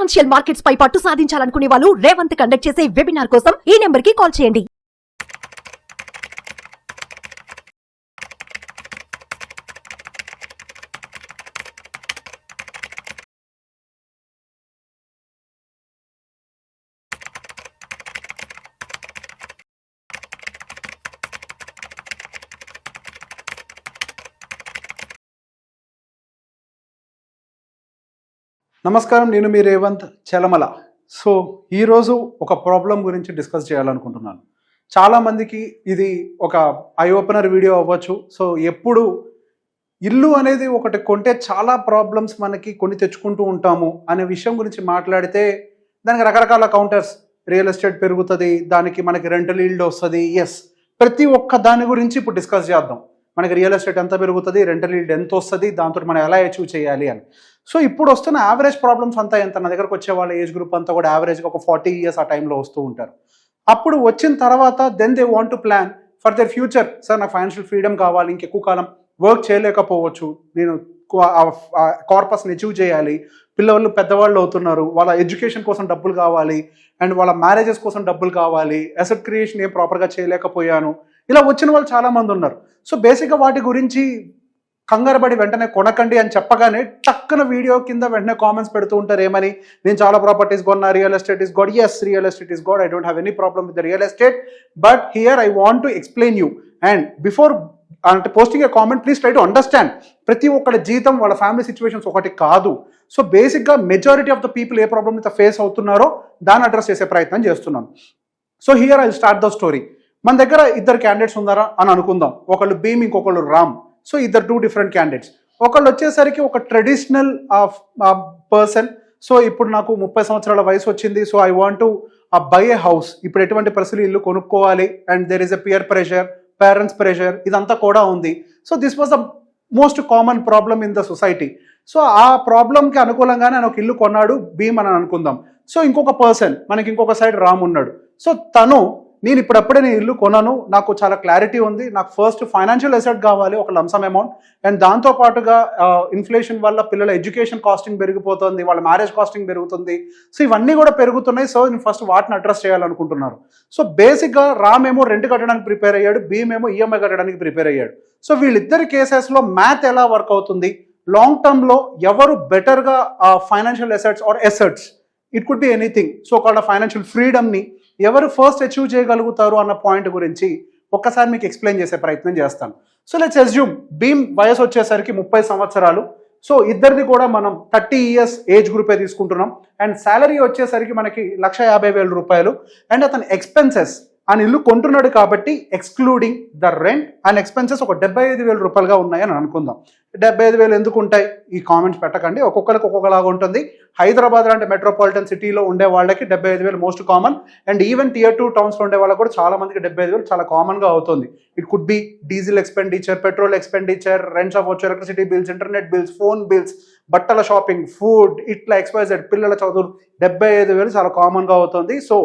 Financial markets పై పట్టు సాధించాలనుకునే వాళ్ళు Revanth conduct చేసే వెబినార్ కోసం ఈ నెంబర్ కి కాల్ చేయండి. నమస్కారం, నేను మీ రేవంత్ చలమల. సో ఈరోజు ఒక ప్రాబ్లం గురించి డిస్కస్ చేయాలనుకుంటున్నాను. చాలామందికి ఇది ఒక ఐ ఓపెనర్ వీడియో అవ్వచ్చు. సో ఎప్పుడు ఇల్లు అనేది ఒకటి కొంటే చాలా ప్రాబ్లమ్స్ మనకి కొని తెచ్చుకుంటూ ఉంటాము అనే విషయం గురించి మాట్లాడితే దానికి రకరకాల కౌంటర్స్, రియల్ ఎస్టేట్ పెరుగుతుంది, దానికి మనకి రెంటల్ ఈల్డ్ వస్తుంది. ఎస్, ప్రతి ఒక్క దాని గురించి ఇప్పుడు డిస్కస్ చేద్దాం. మనకి రియల్ ఎస్టేట్ ఎంత పెరుగుతుంది, రెంటల్ ఈల్డ్ ఎంత వస్తుంది, దాంతో మనం ఎలా అచీవ్ చేయాలి అని. సో ఇప్పుడు వస్తున్న యావరేజ్ ప్రాబ్లమ్స్ అంతా ఎంత, నా దగ్గరకు వచ్చే వాళ్ళ ఏజ్ గ్రూప్ అంతా కూడా యావరేజ్గా ఒక 40 years ఆ టైంలో వస్తూ ఉంటారు. అప్పుడు వచ్చిన తర్వాత then they want to plan for their future. Sir నాకు ఫైనాన్షియల్ ఫ్రీడమ్ కావాలి, ఇంకెక్కువ కాలం వర్క్ చేయలేకపోవచ్చు, నేను కార్పస్ని అచీవ్ చేయాలి, పిల్లలు పెద్దవాళ్ళు అవుతున్నారు, వాళ్ళ ఎడ్యుకేషన్ కోసం డబ్బులు కావాలి, అండ్ వాళ్ళ మ్యారేజెస్ కోసం డబ్బులు కావాలి, అసెట్ క్రియేషన్ ఏం ప్రాపర్గా చేయలేకపోయాను, ఇలా వచ్చిన వాళ్ళు చాలామంది ఉన్నారు. సో బేసిక్గా వాటి గురించి కంగారపడి వెంటనే కొనకండి అని చెప్పగానే టక్కున వీడియో కింద వెంటనే కామెంట్స్ పెడుతూ ఉంటారు. ఏమని, నేను చాలా ప్రాపర్టీస్ కొన్నా, real estate is God. Yes, real estate is God. I don't have any problem with the real estate, but here I want to explain you. And before అంటే posting a comment, please try to understand. ప్రతి ఒక్కరి జీతం, వాళ్ళ family situations ఒకటి కాదు. So బేసిక్గా majority of the people A problem అయితే face అవుతున్నారో దాన్ని అడ్రస్ చేసే ప్రయత్నం చేస్తున్నాను. So here I start the story. మన దగ్గర ఇద్దరు క్యాండిడేట్స్ ఉన్నారా అని అనుకుందాం. ఒకళ్ళు భీమ్, ఇంకొకళ్ళు రామ్. సో ఇద్దరు 2 different క్యాండిడేట్స్. ఒకళ్ళు వచ్చేసరికి ఒక ట్రెడిషనల్ పర్సన్. సో ఇప్పుడు నాకు 30 సంవత్సరాల వయసు వచ్చింది. So I want to buy A house. ఇప్పుడు ఎటువంటి పరిస్థితులు ఇల్లు కొనుక్కోవాలి, and there is a peer pressure, parents pressure, ఇదంతా కూడా ఉంది. So this was the most common problem in the society. So ఆ ప్రాబ్లంకి అనుకూలంగానే ఆయన ఒక ఇల్లు కొన్నాడు, భీమ్ అని అనుకుందాం. సో ఇంకొక పర్సన్, మనకి ఇంకొక సైడ్ రామ్ ఉన్నాడు. సో తను, నేను ఇప్పుడప్పుడే నేను ఇల్లు కొనను, నాకు చాలా క్లారిటీ ఉంది, నాకు ఫస్ట్ ఫైనాన్షియల్ అసెట్ కావాలి, ఒక లంసమ్ అమౌంట్, అండ్ దాంతోపాటుగా ఇన్ఫ్లేషన్ వల్ల పిల్లల ఎడ్యుకేషన్ కాస్టింగ్ పెరిగిపోతుంది, వాళ్ళ మ్యారేజ్ కాస్టింగ్ పెరుగుతుంది. సో ఇవన్నీ కూడా పెరుగుతున్నాయి. సో నేను ఫస్ట్ వాటిని అడ్రస్ చేయాలనుకుంటున్నారు. సో బేసిక్గా రామ్ ఏమో రెంట్ కట్టడానికి ప్రిపేర్ అయ్యాడు, భీమ్ ఏమో ఈఎంఐ కట్టడానికి ప్రిపేర్ అయ్యాడు. సో వీళ్ళిద్దరి కేసెస్లో మ్యాథ్ ఎలా వర్క్ అవుతుంది, లాంగ్ టర్మ్లో ఎవరు బెటర్గా financial assets or assets, it could be anything, so called financial ఫ్రీడమ్ని ఎవరు ఫస్ట్ అచీవ్ చేయగలుగుతారు అన్న పాయింట్ గురించి ఒక్కసారి మీకు ఎక్స్ప్లెయిన్ చేసే ప్రయత్నం చేస్తాను. సో లెట్స్ అస్యూమ్ భీమ్ వయసు వచ్చేసరికి 30 సంవత్సరాలు. సో ఇద్దరిది కూడా మనం 30 years ఏజ్ గ్రూపే తీసుకుంటున్నాం. అండ్ శాలరీ వచ్చేసరికి మనకి 1,50,000 రూపాయలు. అండ్ అతని ఎక్స్పెన్సెస్, ఆయన ఇల్లు కొంటున్నాడు కాబట్టి excluding the rent and expenses ఒక 75,000 రూపాయలుగా ఉన్నాయని అనుకుందాం. 75,000 ఎందుకు ఉంటాయి, ఈ కామెంట్స్ పెట్టకండి, ఒక్కొక్కరికి ఒక్కొక్కలాగా ఉంటుంది. హైదరాబాద్ లాంటి మెట్రోపాలిటన్ సిటీలో ఉండే వాళ్ళకి 75,000 most common. And even Tier 2 టౌన్స్లో ఉండే వాళ్ళకి కూడా చాలా మందికి 75,000 చాలా కామన్గా అవుతుంది. It could be diesel expenditure, petrol expenditure, rents అవ్వచ్చు, electricity bills, internet bills, phone bills, బట్టల షాపింగ్, ఫుడ్, ఇట్లా XYZ, పిల్లల చదువులు, 75,000 చాలా కామన్గా అవుతుంది. సో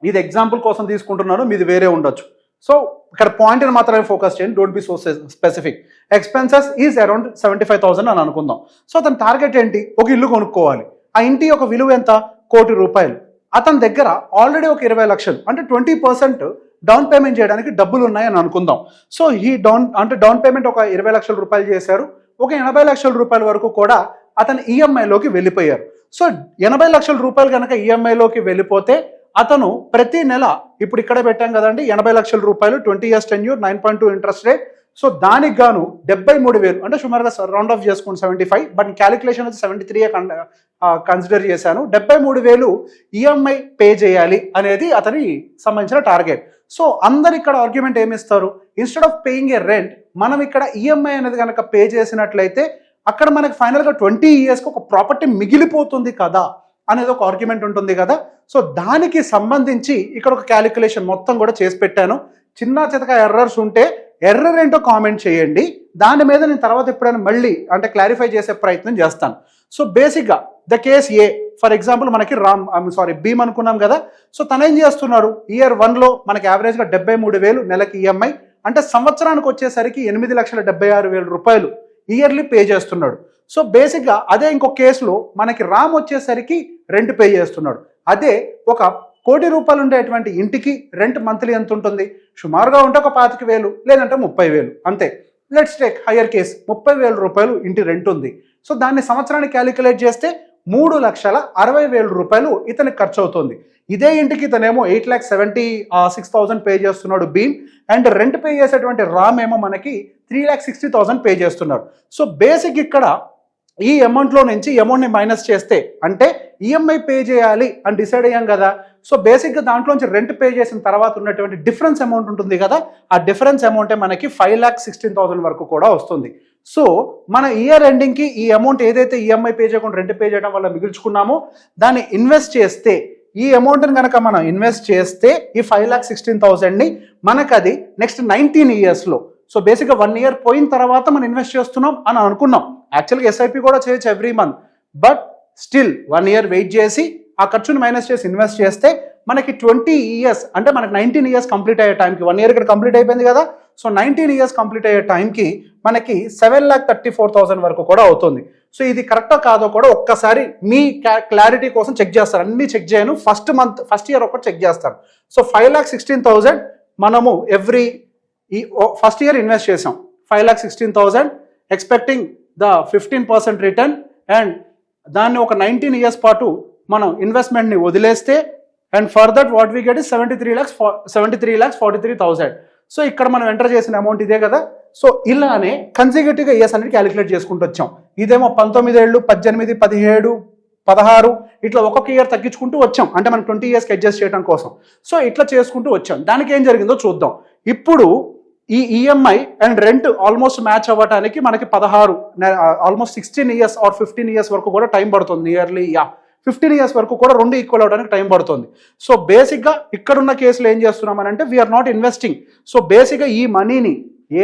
ఇది ఎగ్జాంపుల్ కోసం తీసుకుంటున్నాను, మీది వేరే ఉండొచ్చు. సో ఇక్కడ పాయింట్ని మాత్రమే ఫోకస్ చేయండి, don't be so specific. Expenses is around 75,000 అని అనుకుందాం. సో అతని టార్గెట్ ఏంటి, ఒక ఇల్లు కొనుక్కోవాలి. ఆ ఇంటి యొక్క విలువ ఎంత, 1,00,00,000 రూపాయలు. అతని దగ్గర ఆల్రెడీ ఒక 20 లక్షలు, అంటే 20% డౌన్ పేమెంట్ చేయడానికి డబ్బులు ఉన్నాయని అనుకుందాం. సో ఈ డౌన్ పేమెంట్ ఒక 20 లక్షల రూపాయలు చేశారు. ఒక 80 లక్షల రూపాయల వరకు కూడా అతను ఈఎంఐలోకి వెళ్ళిపోయారు. సో 80 లక్షల రూపాయలు కనుక ఈఎంఐలోకి వెళ్ళిపోతే అతను ప్రతి నెల, ఇప్పుడు ఇక్కడ పెట్టాం కదండి, 80 లక్షల రూపాయలు, 20 years tenure, 9.2 interest rate. So దానికి గాను 73,000, అంటే సుమారుగా రౌండ్ ఆఫ్ చేసుకోండి 75, బట్ క్యాలిక్యులేషన్ వచ్చి 73 కన్సిడర్ చేశాను. 73,000 ఈఎంఐ పే చేయాలి అనేది అతని సంబంధించిన టార్గెట్. సో అందరు ఇక్కడ ఆర్గ్యుమెంట్ ఏమిస్తారు, instead of paying a rent, మనం ఇక్కడ ఈఎంఐ అనేది కనుక పే చేసినట్లయితే అక్కడ మనకి ఫైనల్గా 20 yearsకి ఒక ప్రాపర్టీ మిగిలిపోతుంది కదా అనేది ఒక ఆర్గ్యుమెంట్ ఉంటుంది కదా. సో దానికి సంబంధించి ఇక్కడ ఒక క్యాలిక్యులేషన్ మొత్తం కూడా చేసి పెట్టాను. చిన్న చితక ఎర్రర్స్ ఉంటే ఎర్రర్ ఏంటో కామెంట్ చేయండి, దాని మీద నేను తర్వాత ఎప్పుడైనా మళ్ళీ అంటే క్లారిఫై చేసే ప్రయత్నం చేస్తాను. సో బేసిక్గా the case A, for example మనకి భీమ్ అనుకున్నాం కదా. సో తను ఏం చేస్తున్నారు, Year 1లో మనకి యావరేజ్గా 73,000 నెలకి ఈఎంఐ, అంటే సంవత్సరానికి వచ్చేసరికి 8,76,000 రూపాయలు ఇయర్లీ పే చేస్తున్నాడు. సో బేసిక్గా అదే ఇంకో కేసులో మనకి రామ్ వచ్చేసరికి రెంట్ పే చేస్తున్నాడు. అదే ఒక ₹1,00,00,000 ఉండేటువంటి ఇంటికి రెంట్ మంత్లీ ఎంత ఉంటుంది? సుమారుగా ఉంటే ఒక 25,000 లేదంటే 30,000 అంతే. లెట్స్ టేక్ హయ్యర్ కేస్, ₹30,000 ఇంటి రెంట్ ఉంది. సో దాన్ని సంవత్సరానికి క్యాలిక్యులేట్ చేస్తే ₹3,60,000 ఇతనికి ఖర్చు అవుతుంది. ఇదే ఇంటికి ఇతనేమో 8,76,000 పే చేస్తున్నాడు భీమ్, అండ్ రెంట్ పే చేసేటువంటి రామ్ ఏమో మనకి 3,60,000 పే చేస్తున్నాడు. సో బేసిక్ ఇక్కడ ఈ అమౌంట్లో నుంచి అమౌంట్ని మైనస్ చేస్తే, అంటే ఈఎంఐ పే చేయాలి అని డిసైడ్ అయ్యాం కదా. సో బేసిక్గా దాంట్లోంచి రెంట్ పే చేసిన తర్వాత ఉన్నటువంటి డిఫరెన్స్ అమౌంట్ ఉంటుంది కదా, ఆ డిఫరెన్స్ అమౌంటే మనకి 5,16,000 వరకు కూడా వస్తుంది. సో మన ఇయర్ ఎండింగ్కి ఈ అమౌంట్ ఏదైతే ఈఎంఐ పే చేయకుండా రెంట్ పే చేయడం వల్ల మిగుల్చుకున్నామో దాన్ని ఇన్వెస్ట్ చేస్తే, ఈ అమౌంట్ని కనుక మనం ఇన్వెస్ట్ చేస్తే ఈ 5,16,000ని మనకు అది నెక్స్ట్ 19 ఇయర్స్లో, సో బేసిక్గా 1 ఇయర్ పోయిన తర్వాత మనం ఇన్వెస్ట్ చేస్తున్నాం అని అనుకున్నాం. యాక్చువల్గా ఎస్ఐపి కూడా చేయొచ్చు every month, but still 1 year wait చేసి ఆ ఖర్చుని మైనస్ చేసి ఇన్వెస్ట్ చేస్తే మనకి 20 ఇయర్స్, అంటే మనకి 19 ఇయర్స్ కంప్లీట్ అయ్యే టైంకి, 1 ఇయర్ ఇక్కడ కంప్లీట్ అయిపోయింది కదా, సో 19 ఇయర్స్ కంప్లీట్ అయ్యే టైంకి మనకి 7,34,000 వరకు కూడా అవుతుంది. సో ఇది కరెక్టా కాదో కూడా ఒక్కసారి మీ క్లారిటీ కోసం చెక్ చేస్తారు. అన్ని చెక్ చేయను, ఫస్ట్ ఇయర్ ఒకటి చెక్ చేస్తాను. సో 5,16,000 మనము ఫస్ట్ ఇయర్ ఇన్వెస్ట్ చేసాం. 5,16,000 ఎక్స్పెక్టింగ్ ద 15% రిటర్న్, అండ్ దాన్ని ఒక 19 ఇయర్స్ పాటు మనం ఇన్వెస్ట్మెంట్ని వదిలేస్తే, and for that what we get is 73,43,000. So ఇక్కడ మనం ఎంటర్ చేసిన అమౌంట్ ఇదే కదా. సో ఇలానే కన్సిక్యూటివ్గా ఇయర్స్ అనేది క్యాలిక్యులేట్ చేసుకుంటూ వచ్చాం. ఇదేమో 19 ఏళ్ళు, 18, 17, 16 ఇట్లా ఒక్కొక్క ఇయర్ తగ్గించుకుంటూ వచ్చాం, అంటే మనం 20 ఇయర్స్కి అడ్జస్ట్ చేయడం కోసం. సో ఇట్లా చేసుకుంటూ వచ్చాం. దానికి ఏం జరిగిందో చూద్దాం. ఇప్పుడు ఈ EMI and rent almost match అవ్వడానికి మనకి 16, ఆల్మోస్ట్ 16 ఇయర్స్ ఆర్ 15 ఇయర్స్ వరకు కూడా టైం పడుతుంది. నియర్లీ 15 ఇయర్స్ వరకు కూడా రెండు ఈక్వల్ అవడానికి టైం పడుతుంది. సో బేసిక్గా ఇక్కడున్న కేసులో ఏం చేస్తున్నామని అంటే వీఆర్ నాట్ ఇన్వెస్టింగ్. సో బేసిక్గా ఈ మనీని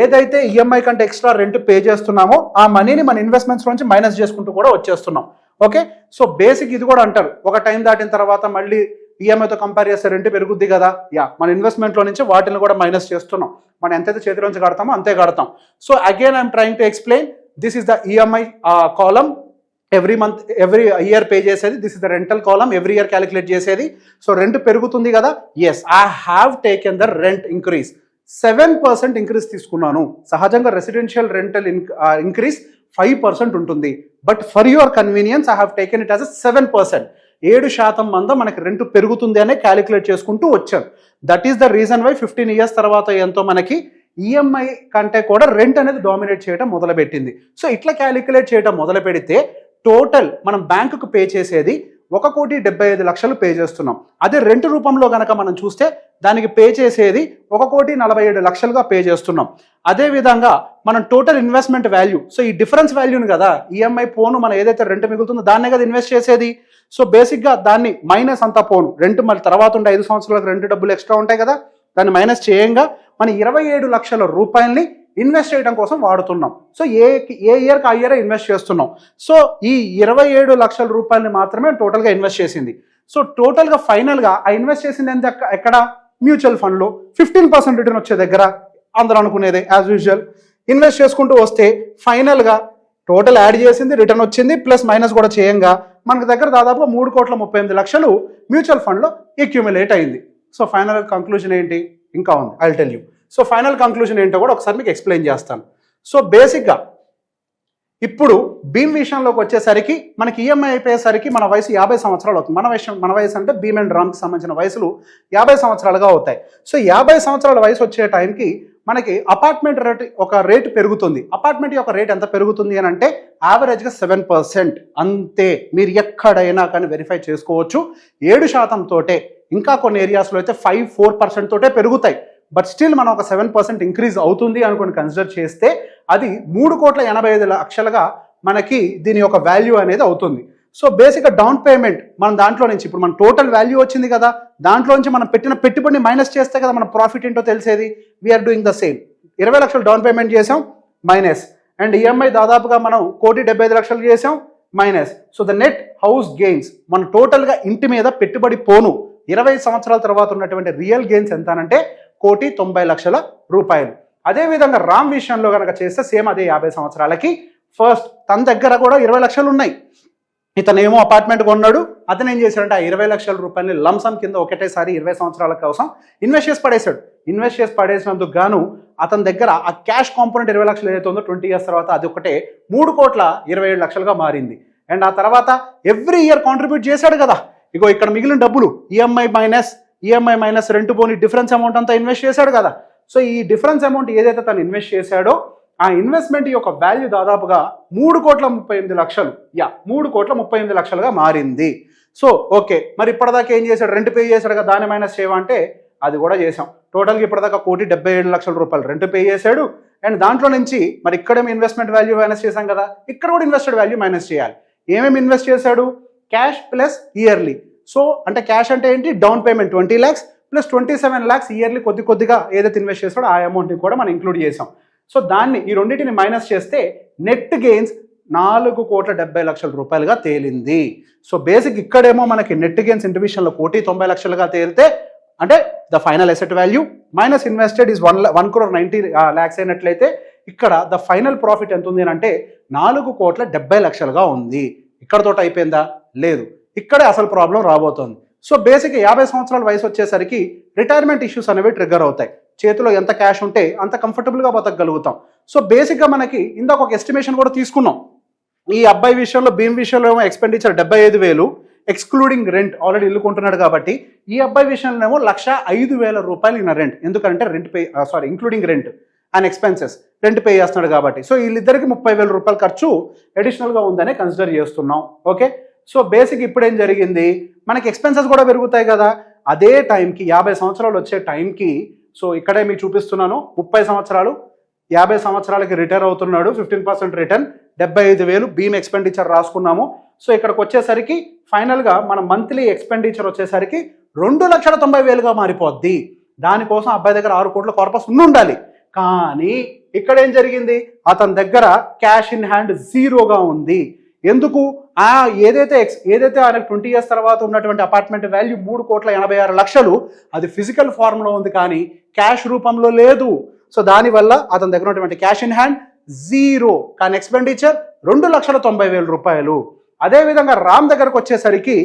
ఏదైతే ఈఎంఐ కంటే ఎక్స్ట్రా రెంట్ పే చేస్తున్నామో ఆ మనీని మన ఇన్వెస్ట్మెంట్స్ నుంచి మైనస్ చేసుకుంటూ కూడా వచ్చేస్తున్నాం. ఓకే, సో బేసిక్ ఇది కూడా అంటారు, ఒక టైం దాటిన తర్వాత మళ్ళీ ఈఎంఐతో కంపేర్ చేస్తే రెంట్ పెరుగుద్ది కదా. మన ఇన్వెస్ట్మెంట్లో నుంచి వాటిని కూడా మైనస్ చేస్తున్నాం. మనం ఎంతైతే చేతిలోంచి కడతామో అంతే కడతాం. So again I'm trying to explain, this is the EMI column, every month every year pay చేసేది. This is the rental column, every year calculate చేసేది. సో రెంట్ పెరుగుతుంది కదా, yes I have taken the rent increase. 7% increase తీసుకున్నాను. సహజంగా residential rental increase 5% ఉంటుంది, but for your convenience I have taken it as 7%. 7% మంద మనకి rent పెరుగుతుంది అనే క్యాలిక్యులేట్ చేసుకుంటూ వచ్చాను. That is the reason why 15 years తర్వాత ఎంతో మనకి ఈఎంఐ కంటే కూడా రెంట్ అనేది డామినేట్ చేయడం మొదలుపెట్టింది. సో ఇట్లా క్యాలిక్యులేట్ చేయడం మొదలు పెడితే టోటల్ మనం బ్యాంకుకు పే చేసేది 1,75,00,000 పే చేస్తున్నాం. అదే రెంట్ రూపంలో కనుక మనం చూస్తే దానికి పే చేసేది 1,47,00,000గా పే చేస్తున్నాం. అదేవిధంగా మనం టోటల్ ఇన్వెస్ట్మెంట్ వాల్యూ, సో ఈ డిఫరెన్స్ వాల్యూని కదా ఈఎంఐ పోను మనం ఏదైతే రెంట్ మిగులుతుందో దాన్నే కదా ఇన్వెస్ట్ చేసేది. సో బేసిక్గా దాన్ని మైనస్ అంతా పోను, రెంట్ మళ్ళీ తర్వాత ఉండే 5 సంవత్సరాలకు రెంట్ డబ్బులు ఎక్స్ట్రా ఉంటాయి కదా, దాన్ని మైనస్ చేయంగా మన 27 లక్షల రూపాయల్ని ఇన్వెస్ట్ చేయడం కోసం వాడుతున్నాం. సో ఏ ఇయర్కి ఆ ఇయర్ ఇన్వెస్ట్ చేస్తున్నాం. సో ఈ 27 లక్షల రూపాయలని మాత్రమే టోటల్గా ఇన్వెస్ట్ చేసింది. సో టోటల్గా ఫైనల్గా ఆ ఇన్వెస్ట్ చేసింది ఎంత, ఎక్కడ, మ్యూచువల్ ఫండ్లో 15% రిటర్న్ వచ్చే దగ్గర అందరూ అనుకునేదే యాజ్ యూజువల్ ఇన్వెస్ట్ చేసుకుంటూ వస్తే ఫైనల్గా టోటల్ యాడ్ చేసింది, రిటర్న్ వచ్చింది, ప్లస్ మైనస్ కూడా చేయంగా మనకు దగ్గర దాదాపు 3,38,00,000 మ్యూచువల్ ఫండ్లో అక్యూములేట్ అయింది. సో ఫైనల్ కంక్లూజన్ ఏంటి, ఇంకా ఉంది, I'll tell you. So final conclusion ఏంటో కూడా ఒకసారి మీకు ఎక్స్ప్లెయిన్ చేస్తాను. సో బేసిక్గా ఇప్పుడు భీమ్ విషయంలోకి వచ్చేసరికి మనకి ఈఎంఐ అయిపోయేసరికి మన వయసు 50 సంవత్సరాలు అవుతుంది. మన వయసు అంటే భీమ్ అండ్ రామ్కి సంబంధించిన వయసులు 50 సంవత్సరాలుగా అవుతాయి. సో 50 సంవత్సరాల వయసు వచ్చే టైంకి మనకి అపార్ట్మెంట్ రేటు పెరుగుతుంది. అపార్ట్మెంట్ యొక్క రేట్ ఎంత పెరుగుతుంది అని అంటే యావరేజ్గా 7%. అంతే, మీరు ఎక్కడైనా కానీ వెరిఫై చేసుకోవచ్చు. 7% తోటే, ఇంకా కొన్ని ఏరియాస్లో అయితే 5-4% తోటే పెరుగుతాయి. బట్ స్టిల్ మనం ఒక 7% ఇంక్రీజ్ అవుతుంది అనుకుని కన్సిడర్ చేస్తే అది 3,85,00,000గా మనకి దీని యొక్క వాల్యూ అనేది అవుతుంది. సో బేసిక్గా డౌన్ పేమెంట్ మనం దాంట్లో నుంచి ఇప్పుడు మన టోటల్ వాల్యూ వచ్చింది కదా, దాంట్లో నుంచి మనం పెట్టిన పెట్టుబడిని మైనస్ చేస్తే కదా మన ప్రాఫిట్ ఏంటో తెలిసేది. We are doing the same. 20 లక్షలు డౌన్ పేమెంట్ చేసాం, మైనస్, అండ్ ఈఎంఐ దాదాపుగా మనం 1,75,00,000 చేసాం, minus. So the net house gains, మన టోటల్గా ఇంటి మీద పెట్టుబడి పోను 20 సంవత్సరాల తర్వాత ఉన్నటువంటి రియల్ గెయిన్స్ ఎంత అంటే 1,90,00,000 అదేవిధంగా రామ్ విషయంలో కనుక చేస్తే సేమ్ అదే 50 సంవత్సరాలకి ఫస్ట్ తన దగ్గర కూడా 20 లక్షలు ఉన్నాయి. ఇతనేమో అపార్ట్మెంట్ కొన్నాడు. అతను ఏం చేశాడంటే ఆ 20 లక్షల రూపాయలని లంసమ్ కింద ఒకటేసారి 20 సంవత్సరాల కోసం ఇన్వెస్ట్ చేసి పడేశాడు. ఇన్వెస్ట్ చేసి పడేసినందుకు గాను అతని దగ్గర ఆ క్యాష్ కాంపోనెంట్ 20 లక్షలు ఏదైతే ఉందో 20 ఇయర్స్ తర్వాత అది ఒకటే 3,27,00,000గా మారింది. అండ్ ఆ తర్వాత ఎవ్రీ ఇయర్ కాంట్రిబ్యూట్ చేశాడు కదా. ఇగో ఇక్కడ మిగిలిన డబ్బులు ఈఎంఐ మైనస్ రెంట్ పోని డిఫరెన్స్ అమౌంట్ అంతా ఇన్వెస్ట్ చేశాడు కదా. సో ఈ డిఫరెన్స్ అమౌంట్ ఏదైతే తను ఇన్వెస్ట్ చేశాడో ఆ ఇన్వెస్ట్మెంట్ యొక్క వాల్యూ దాదాపుగా 3,38,00,000 3,38,00,000గా మారింది. సో ఓకే, మరి ఇప్పటిదాకా ఏం చేశాడు? రెంట్ పే చేశాడు కదా, దాని మైనస్ చేయవా అంటే అది కూడా చేసాం. టోటల్గా ఇప్పటిదాకా 1,77,00,000 రూపాయలు రెంట్ పే చేశాడు. అండ్ దాంట్లో నుంచి మరి ఇక్కడేమో ఇన్వెస్ట్మెంట్ వాల్యూ మైనస్ చేశాం కదా, ఇక్కడ కూడా ఇన్వెస్టెడ్ వాల్యూ మైనస్ చేయాలి. ఏమేమి ఇన్వెస్ట్ చేశాడు? Cash plus yearly. సో అంటే క్యాష్ అంటే ఏంటి? Down payment 20 lakhs plus 27 lakhs yearly కొద్దిగా ఏదైతే ఇన్వెస్ట్ చేస్తాడో ఆ అమౌంట్ని కూడా మనం ఇంక్లూడ్ చేసాం. సో దాన్ని ఈ రెండింటిని మైనస్ చేస్తే నెట్ గెయిన్స్ 4,70,00,000 రూపాయలుగా తేలింది. సో బేసిక్ ఇక్కడేమో మనకి నెట్ గెయిన్స్ ఇండివిజువల్లో 1,90,00,000గా తేలితే అంటే the final asset value minus invested is 1,90 lakhs అయినట్లయితే ఇక్కడ ద ఫైనల్ ప్రాఫిట్ ఎంత ఉంది అంటే 4,70,00,000గా ఉంది. ఇక్కడతో అయిపోయిందా? లేదు, ఇక్కడే అసలు ప్రాబ్లం రాబోతోంది. సో బేసిక్ 50 సంవత్సరాల వయసు వచ్చేసరికి రిటైర్మెంట్ ఇష్యూస్ అనేవి ట్రిగ్గర్ అవుతాయి. చేతిలో ఎంత క్యాష్ ఉంటే అంత కంఫర్టబుల్గా బతకగలుగుతాం. సో బేసిక్గా మనకి ఇందాక ఒక ఎస్టిమేషన్ కూడా తీసుకున్నాం. ఈ అబ్బాయి విషయంలో భీమ్ విషయంలో ఏమో ఎక్స్పెండిచర్ 75,000 ఎక్స్క్లూడింగ్ రెంట్, ఆల్రెడీ ఇల్లు కొంటున్నాడు కాబట్టి. ఈ అబ్బాయి విషయంలోనేమో 1,05,000 రూపాయలు ఈయన రెంట్, ఎందుకంటే including rent and expenses rent pay చేస్తున్నాడు కాబట్టి. సో వీళ్ళిద్దరికి 30,000 రూపాయలు ఖర్చు అడిషనల్గా ఉందనే కన్సిడర్ చేస్తున్నాం. ఓకే, సో బేసిక్ ఇప్పుడు ఏం జరిగింది, మనకి ఎక్స్పెన్సెస్ కూడా పెరుగుతాయి కదా. అదే టైంకి 50 సంవత్సరాలు వచ్చే టైంకి, సో ఇక్కడే మీకు చూపిస్తున్నాను 30 సంవత్సరాలు 50 సంవత్సరాలకి రిటైర్ అవుతున్నాడు, 15% రిటర్న్, 75,000 భీమ్ ఎక్స్పెండిచర్ రాసుకున్నాము. సో ఇక్కడికి వచ్చేసరికి ఫైనల్గా మన మంత్లీ ఎక్స్పెండిచర్ వచ్చేసరికి 2,90,000గా మారిపోద్ది. దానికోసం అబ్బాయి దగ్గర 6 కోట్ల కార్పస్ ఉండాలి. కానీ ఇక్కడ ఏం జరిగింది, అతని దగ్గర క్యాష్ ఇన్ హ్యాండ్ జీరోగా ఉంది. ఎందుకు? ఏదైతే ఆయనకు 20 ఇయర్స్ తర్వాత ఉన్నటువంటి అపార్ట్మెంట్ వాల్యూ 3,86,00,000 అది ఫిజికల్ ఫార్మ్లో ఉంది కానీ క్యాష్ రూపంలో లేదు. సో దానివల్ల అతని దగ్గర ఉన్నటువంటి క్యాష్ ఇన్ హ్యాండ్ జీరో, కానీ ఎక్స్పెండిచర్ 2,90,000 రూపాయలు. అదేవిధంగా రామ్ దగ్గరకు వచ్చేసరికి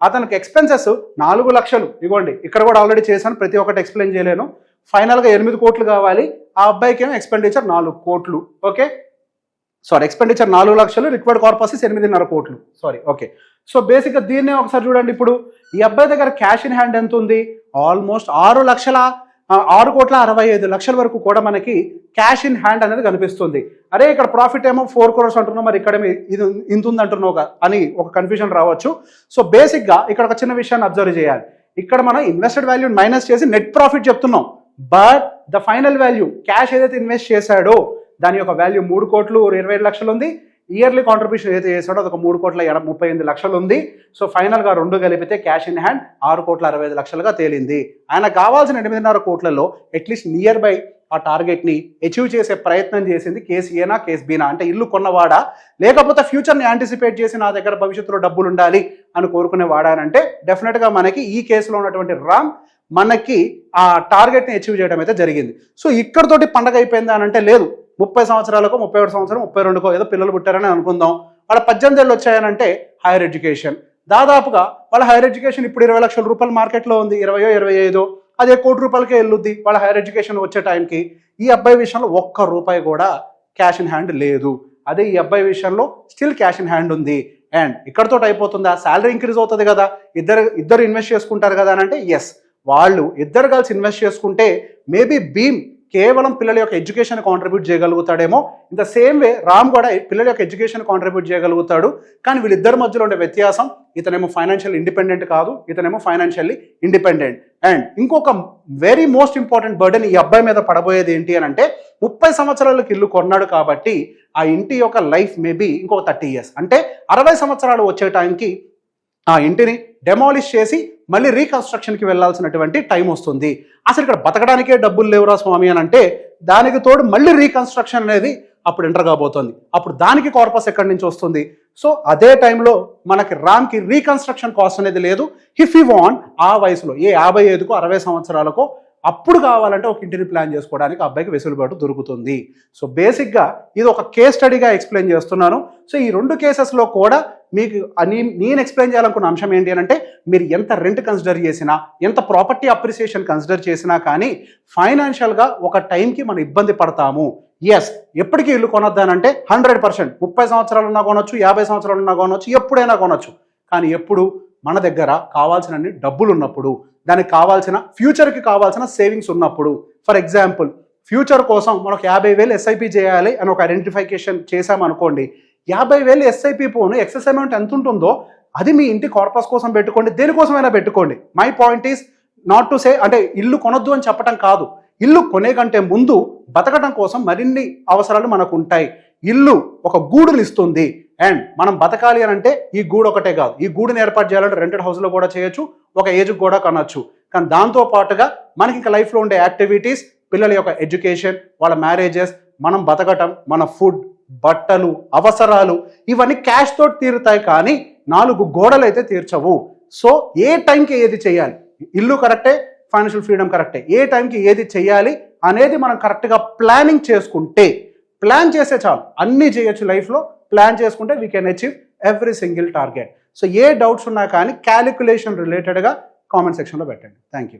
అతనికి ఎక్స్పెన్సెస్ 4 లక్షలు. ఇవ్వండి, ఇక్కడ కూడా ఆల్రెడీ చేశాను, ప్రతి ఒక్కటి ఎక్స్ప్లెయిన్ చేయలేను. ఫైనల్గా 8 కోట్లు కావాలి. ఆ అబ్బాయికి ఏమో ఎక్స్పెండిచర్ 4 కోట్లు. ఓకే, ఎక్స్పెండిచర్ 4 లక్షలు, రిక్వైర్డ్ కార్పస్ 8.5 కోట్లు. ఓకే. సో బేసిక్గా దీన్నే ఒకసారి చూడండి. ఇప్పుడు ఈ అబ్బాయి దగ్గర క్యాష్ ఇన్ హ్యాండ్ ఎంత ఉంది? ఆల్మోస్ట్ 6,65,00,000 వరకు కూడా మనకి క్యాష్ ఇన్ హ్యాండ్ అనేది కనిపిస్తుంది. అరే ఇక్కడ ప్రాఫిట్ ఏమో 4 crores అంటున్నావు, మరి ఇక్కడ ఇది ఇంత ఉంది అంటున్నావు అని ఒక కన్ఫ్యూజన్ రావచ్చు. సో బేసిక్గా ఇక్కడ ఒక చిన్న విషయాన్ని అబ్జర్వ్ చేయాలి. ఇక్కడ మనం ఇన్వెస్టెడ్ వాల్యూ మైనస్ చేసి నెట్ ప్రాఫిట్ చెప్తున్నాం. But the final value cash ఏదైతే ఇన్వెస్ట్ చేశాడో దాని యొక్క వాల్యూ 3,27,00,000 ఉంది. ఇయర్లీ కాంట్రిబ్యూషన్ ఏదైతే చేశాడో అదొక 3,38,00,000 ఉంది. సో ఫైనల్గా 2 కలిపితే క్యాష్ ఇన్ హ్యాండ్ 6,65,00,000గా తేలింది. ఆయన కావాల్సిన 8.5 కోట్లలో అట్లీస్ట్ నియర్ బై ఆ టార్గెట్ని అచీవ్ చేసే ప్రయత్నం చేసింది కేసు ఏనా కేసు బీనా, అంటే ఇల్లు కొన్నవాడా లేకపోతే ఫ్యూచర్ని యాంటిసిపేట్ చేసి నా దగ్గర భవిష్యత్తులో డబ్బులు ఉండాలి అని కోరుకునేవాడా అని అంటే డెఫినెట్గా మనకి ఈ కేసులో ఉన్నటువంటి రామ్ మనకి ఆ టార్గెట్ని అచీవ్ చేయడం అయితే జరిగింది. సో ఇక్కడతోటి పండగ అయిపోయిందా అని అంటే లేదు. 30 సంవత్సరాలకో 31 సంవత్సరం 32కో ఏదో పిల్లలు పుట్టారని అనుకుందాం. వాళ్ళ 18 ఏళ్ళు వచ్చాయనంటే హైయర్ ఎడ్యుకేషన్, దాదాపుగా వాళ్ళ హైయర్ ఎడ్యుకేషన్ ఇప్పుడు 20 లక్షల రూపాయలు మార్కెట్లో ఉంది, 20-25 అదే 1 కోటి రూపాయలకే వెళ్ళుద్ది వాళ్ళ హైయర్ ఎడ్యుకేషన్ వచ్చే టైంకి. ఈ అబ్బాయి విషయంలో 1 రూపాయి కూడా క్యాష్ ఇన్ హ్యాండ్ లేదు. అదే ఈ అబ్బాయి విషయంలో స్టిల్ క్యాష్ ఇన్ హ్యాండ్ ఉంది. అండ్ ఇక్కడతో అయిపోతుందా? శాలరీ ఇంక్రీజ్ అవుతుంది కదా, ఇద్దరు ఇన్వెస్ట్ చేసుకుంటారు కదా అని అంటే ఎస్, వాళ్ళు ఇద్దరు కలిసి ఇన్వెస్ట్ చేసుకుంటే మేబీ భీమ్ కేవలం పిల్లల యొక్క ఎడ్యుకేషన్ కాంట్రిబ్యూట్ చేయగలుగుతాడేమో. In the same way Ram కూడా పిల్లల యొక్క ఎడ్యుకేషన్ కాంట్రిబ్యూట్ చేయగలుగుతాడు. కానీ వీళ్ళిద్దరి మధ్యలో ఉండే వ్యత్యాసం, ఇతనేమో ఫైనాన్షియల్ ఇండిపెండెంట్ కాదు, ఇతనేమో ఫైనాన్షియల్లీ ఇండిపెండెంట్. అండ్ ఇంకొక వెరీ మోస్ట్ ఇంపార్టెంట్ బర్డెన్ ఈ అబ్బాయి మీద పడబోయేది ఏంటి అని అంటే 30 సంవత్సరాలకు ఇల్లు కొన్నాడు కాబట్టి ఆ ఇంటి యొక్క లైఫ్ మేబీ ఇంకొక 30 years, అంటే 60 సంవత్సరాలు వచ్చే టైంకి ఆ ఇంటిని డెమాలిష్ చేసి మళ్ళీ రీకన్స్ట్రక్షన్కి వెళ్ళాల్సినటువంటి టైం వస్తుంది. అసలు ఇక్కడ బతకడానికే డబ్బులు లేవురా స్వామి అని అంటే దానికి తోడు మళ్ళీ రీకన్స్ట్రక్షన్ అనేది అప్పుడు ఎంటర్ కాబోతోంది. అప్పుడు దానికి కార్పస్ ఎక్కడి నుంచి వస్తుంది? సో అదే టైంలో మనకి రామ్కి రీకన్స్ట్రక్షన్ కాస్ట్ అనేది లేదు. ఇఫ్ యూ వాంట్ ఆ వయసులో 55కో 60 సంవత్సరాలకో అప్పుడు కావాలంటే ఒక ఇంటిని ప్లాన్ చేసుకోవడానికి అబ్బాయికి వెసులుబాటు దొరుకుతుంది. సో బేసిక్గా ఇది ఒక కేస్ స్టడీగా ఎక్స్ప్లెయిన్ చేస్తున్నాను. సో ఈ 2 కేసెస్లో కూడా మీకు నేను ఎక్స్ప్లెయిన్ చేయాలనుకున్న అంశం ఏంటి అని అంటే, మీరు ఎంత రెంట్ కన్సిడర్ చేసినా, ఎంత ప్రాపర్టీ అప్రిసియేషన్ కన్సిడర్ చేసినా కానీ ఫైనాన్షియల్గా ఒక టైంకి మనం ఇబ్బంది పడతాము. ఎస్, ఎప్పటికీ ఇల్లు కొనొద్దానంటే 100%, 30 సంవత్సరాలున్నా కొనొచ్చు, 50 సంవత్సరాలున్నా కొనొచ్చు, ఎప్పుడైనా కొనొచ్చు. కానీ ఎప్పుడు మన దగ్గర కావాల్సినన్ని డబ్బులు ఉన్నప్పుడు, దానికి కావాల్సిన ఫ్యూచర్కి కావాల్సిన సేవింగ్స్ ఉన్నప్పుడు. ఫర్ ఎగ్జాంపుల్, ఫ్యూచర్ కోసం మనకు 50,000 ఎస్ఐపి చేయాలి అని ఒక ఐడెంటిఫికేషన్ చేశామనుకోండి, 50,000 ఎస్ఐపి పోను ఎక్సెస్ అమౌంట్ ఎంత ఉంటుందో అది మీ ఇంటి కార్పస్ కోసం పెట్టుకోండి, దేనికోసమైనా పెట్టుకోండి. My point is not to say అంటే ఇల్లు కొనొద్దు అని చెప్పడం కాదు. ఇల్లు కొనే కంటే ముందు బతకడం కోసం మరిన్ని అవసరాలు మనకు ఉంటాయి. ఇల్లు ఒక గూడుని ఇస్తుంది, అండ్ మనం బతకాలి అని అంటే ఈ గూడు ఒకటే కాదు, ఈ గూడుని ఏర్పాటు చేయాలంటే రెంటెడ్ హౌస్లో కూడా చేయొచ్చు, ఒక ఏజ్కి కూడా కొనొచ్చు. కానీ దాంతో పాటుగా మనకి ఇంకా లైఫ్లో ఉండే యాక్టివిటీస్, పిల్లల యొక్క ఎడ్యుకేషన్, వాళ్ళ మ్యారేజెస్, మనం బతకటం, మన ఫుడ్, బట్టలు, అవసరాలు, ఇవన్నీ క్యాష్ తోటి తీరుతాయి కానీ 4 గోడలు అయితే తీర్చవు. సో ఏ టైంకి ఏది చేయాలి, ఇల్లు కరెక్టే, ఫైనాన్షియల్ ఫ్రీడమ్ కరెక్టే, ఏ టైంకి ఏది చేయాలి అనేది మనం కరెక్ట్గా ప్లానింగ్ చేసుకుంటే, ప్లాన్ చేస్తే చాలు, అన్నీ చేయొచ్చు లైఫ్లో. ప్లాన్ చేసుకుంటే we can achieve every single target. So A doubts ఉన్నా కానీ క్యాలిక్యులేషన్ రిలేటెడ్గా కామెంట్ సెక్షన్లో పెట్టండి. Thank you.